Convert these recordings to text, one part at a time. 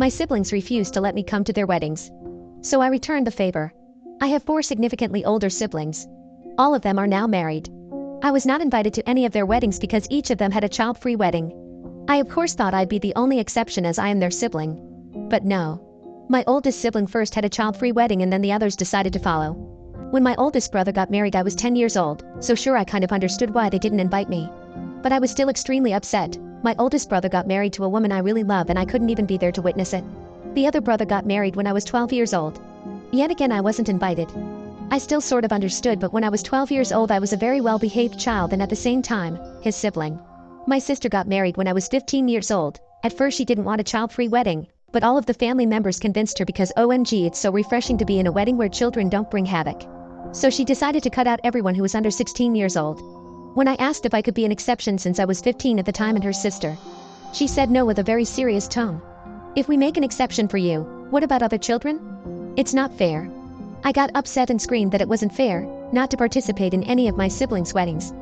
My siblings refused to let me come to their weddings. So I returned the favor. I have 4 significantly older siblings. All of them are now married. I was not invited to any of their weddings because each of them had a child-free wedding. I of course thought I'd be the only exception as I am their sibling. But no. My oldest sibling first had a child-free wedding and then the others decided to follow. When my oldest brother got married I was 10 years old, so sure I kind of understood why they didn't invite me. But I was still extremely upset. My oldest brother got married to a woman I really love and I couldn't even be there to witness it. The other brother got married when I was 12 years old. Yet again I wasn't invited. I still sort of understood, but when I was 12 years old I was a very well-behaved child and at the same time, his sibling. My sister got married when I was 15 years old. At first she didn't want a child-free wedding, but all of the family members convinced her because OMG it's so refreshing to be in a wedding where children don't bring havoc. So she decided to cut out everyone who was under 16 years old. When I asked if I could be an exception since I was 15 at the time and her sister, she said no with a very serious tone. If we make an exception for you, what about other children? It's not fair. I got upset and screamed that it wasn't fair not to participate in any of my siblings' weddings.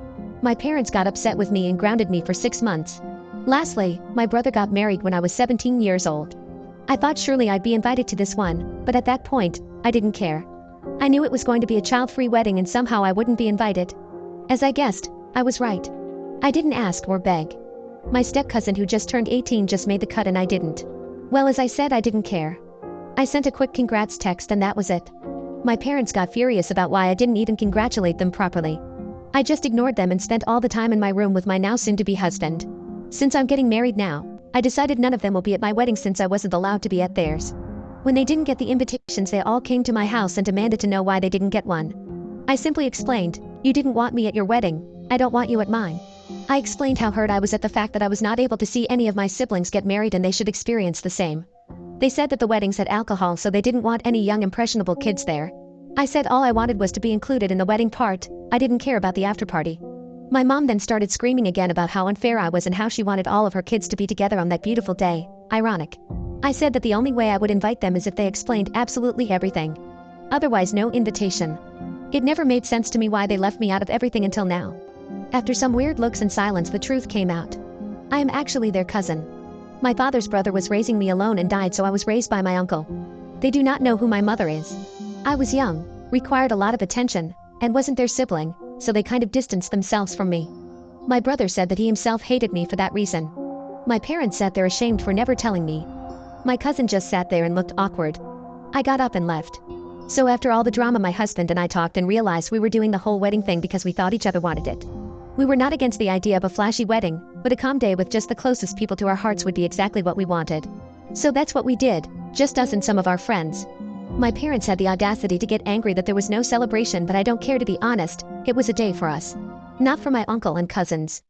My parents got upset with me and grounded me for 6 months. Lastly, my brother got married when I was 17 years old. I thought surely I'd be invited to this one, but at that point, I didn't care. I knew it was going to be a child-free wedding and somehow I wouldn't be invited. As I guessed, I was right. I didn't ask or beg. My step-cousin who just turned 18 just made the cut and I didn't. Well, as I said, I didn't care. I sent a quick congrats text and that was it. My parents got furious about why I didn't even congratulate them properly. I just ignored them and spent all the time in my room with my now soon-to-be husband. Since I'm getting married now, I decided none of them will be at my wedding since I wasn't allowed to be at theirs. When they didn't get the invitations they all came to my house and demanded to know why they didn't get one. I simply explained, you didn't want me at your wedding, I don't want you at mine. I explained how hurt I was at the fact that I was not able to see any of my siblings get married and they should experience the same. They said that the weddings had alcohol so they didn't want any young impressionable kids there. I said all I wanted was to be included in the wedding part, I didn't care about the after party. My mom then started screaming again about how unfair I was and how she wanted all of her kids to be together on that beautiful day. Ironic. I said that the only way I would invite them is if they explained absolutely everything. Otherwise no invitation. It never made sense to me why they left me out of everything until now. After some weird looks and silence the truth came out. I am actually their cousin. My father's brother was raising me alone and died so I was raised by my uncle. They do not know who my mother is. I was young, required a lot of attention, and wasn't their sibling, so they kind of distanced themselves from me. My brother said that he himself hated me for that reason. My parents sat there ashamed for never telling me. My cousin just sat there and looked awkward. I got up and left. So after all the drama my husband and I talked and realized we were doing the whole wedding thing because we thought each other wanted it. We were not against the idea of a flashy wedding, but a calm day with just the closest people to our hearts would be exactly what we wanted. So that's what we did, just us and some of our friends. My parents had the audacity to get angry that there was no celebration, but I don't care, to be honest, it was a day for us. Not for my uncle and cousins.